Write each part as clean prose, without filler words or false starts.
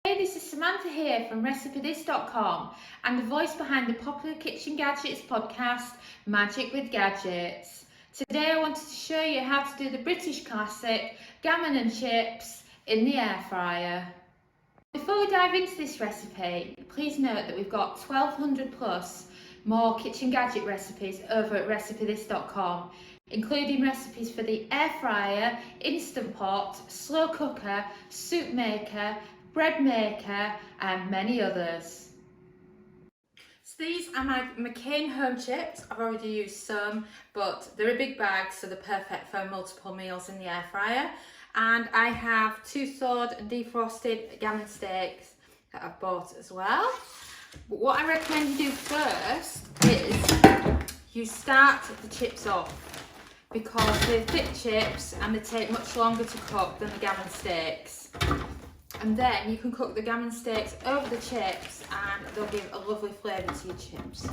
Hey, this is Samantha here from RecipeThis.com and the voice behind the popular Kitchen Gadgets podcast, Magic with Gadgets. Today I wanted to show you how to do the British classic gammon and chips in the air fryer. Before we dive into this recipe, please note that we've got 1200 plus more kitchen gadget recipes over at RecipeThis.com, including recipes for the air fryer, instant pot, slow cooker, soup maker, bread maker and many others. So these are my McCain home chips. I've already used some, but they're a big bag, so they're perfect for multiple meals in the air fryer. And I have 2 thawed and defrosted gammon steaks that I've bought as well. But what I recommend you do first is you start the chips off, because they're thick chips and they take much longer to cook than the gammon steaks. And then you can cook the gammon steaks over the chips and they'll give a lovely flavour to your chips.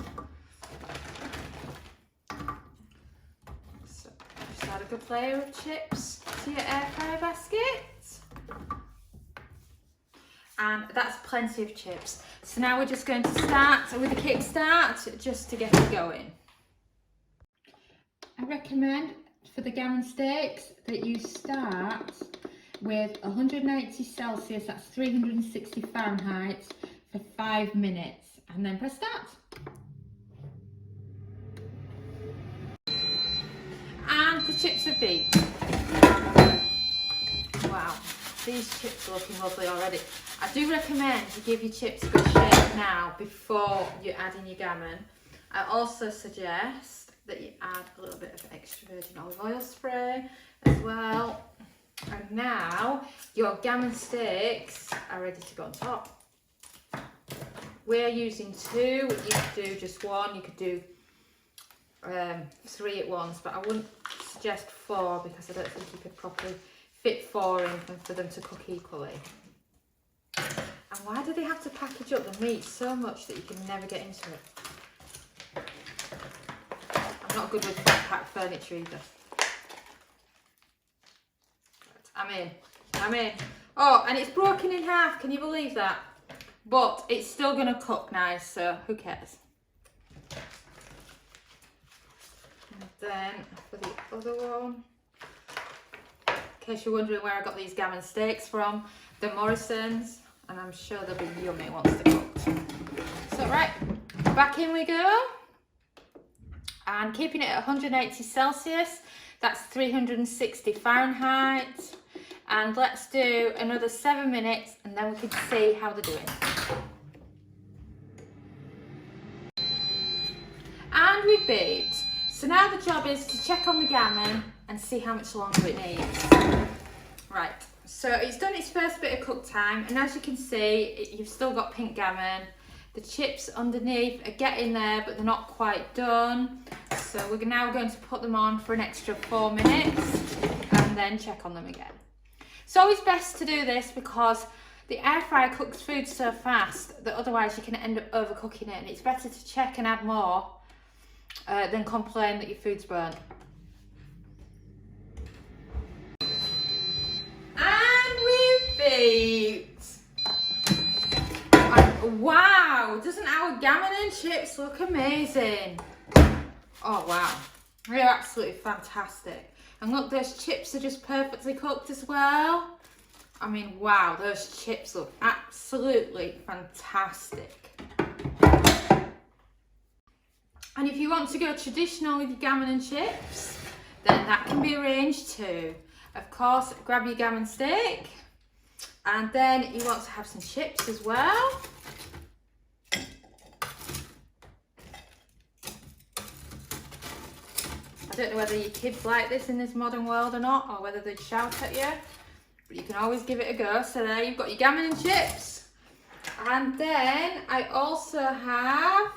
So just add a good layer of chips to your air fryer basket. And that's plenty of chips. So now we're just going to start with a kickstart just to get it going. I recommend for the gammon steaks that you start with 190 Celsius, that's 360 Fahrenheit, for 5 minutes, and then press start. And the chips are beat. Wow, these chips are looking lovely already. I do recommend you give your chips a good shake now before you add in your gammon. I also suggest that you add a little bit of extra virgin olive oil spray as well. And now your gammon steaks are ready to go on top. We're using 2, you could do just 1, you could do 3 at once, but I wouldn't suggest 4 because I don't think you could properly fit 4 in for them to cook equally. And why do they have to package up the meat so much that you can never get into it? I'm not good with flat pack furniture either. I'm in. Oh, and it's broken in half, can you believe that? But it's still going to cook nice, so who cares? And then for the other one, in case you're wondering where I got these gammon steaks from, they're Morrison's, and I'm sure they'll be yummy once they're cooked. So right, back in we go. And keeping it at 180 Celsius, that's 360 Fahrenheit. And let's do another 7 minutes and then we can see how they're doing. And we've baked. So now the job is to check on the gammon and see how much longer it needs. Right, so it's done its first bit of cook time, and as you can see, you've still got pink gammon. The chips underneath are getting there, but they're not quite done. So we're now going to put them on for an extra 4 minutes and then check on them again. It's always best to do this because the air fryer cooks food so fast that otherwise you can end up overcooking it, and it's better to check and add more than complain that your food's burnt. And we've baked. Wow, doesn't our gammon and chips look amazing? Oh wow, they're absolutely fantastic. And look, those chips are just perfectly cooked as well. I mean, wow, those chips look absolutely fantastic. And if you want to go traditional with your gammon and chips, then that can be arranged too. Of course, grab your gammon steak, and then you want to have some chips as well. I don't know whether your kids like this in this modern world or not, or whether they'd shout at you, but you can always give it a go. So there you've got your gammon and chips. And then I also have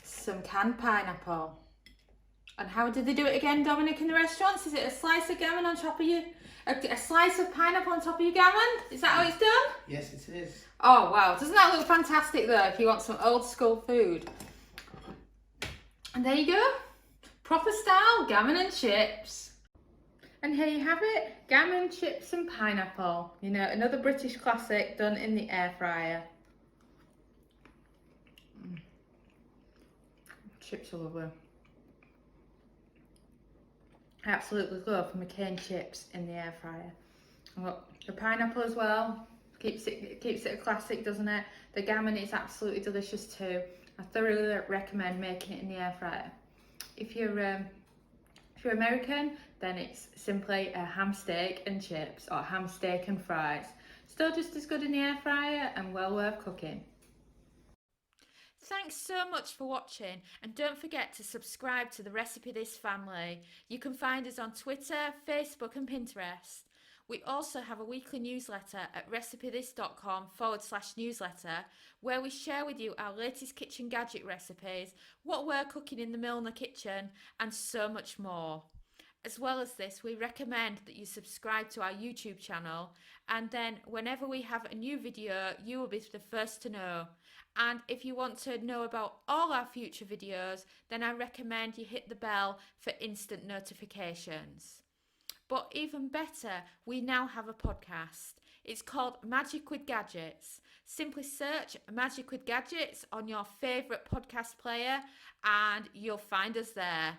some canned pineapple. And how did they do it again, Dominic, in the restaurants? Is it a slice of gammon on top of you? A slice of pineapple on top of your gammon? Is that how it's done? Yes, it is. Oh wow, doesn't that look fantastic though, if you want some old school food? And there you go, proper style gammon and chips. And here you have it, gammon, chips and pineapple. You know, another British classic done in the air fryer. Chips are lovely. I absolutely love McCain chips in the air fryer. Look, the pineapple as well keeps it a classic, doesn't it? The gammon is absolutely delicious too. I thoroughly recommend making it in the air fryer. If you're American, then it's simply a ham steak and chips or ham steak and fries. Still just as good in the air fryer and well worth cooking. Thanks so much for watching, and don't forget to subscribe to the Recipe This family. You can find us on Twitter, Facebook and Pinterest. We also have a weekly newsletter at recipethis.com/newsletter where we share with you our latest kitchen gadget recipes, what we're cooking in the Milner kitchen and so much more. As well as this, we recommend that you subscribe to our YouTube channel, and then whenever we have a new video, you will be the first to know. And if you want to know about all our future videos, then I recommend you hit the bell for instant notifications. But even better, we now have a podcast. It's called Magic with Gadgets. Simply search Magic with Gadgets on your favourite podcast player and you'll find us there.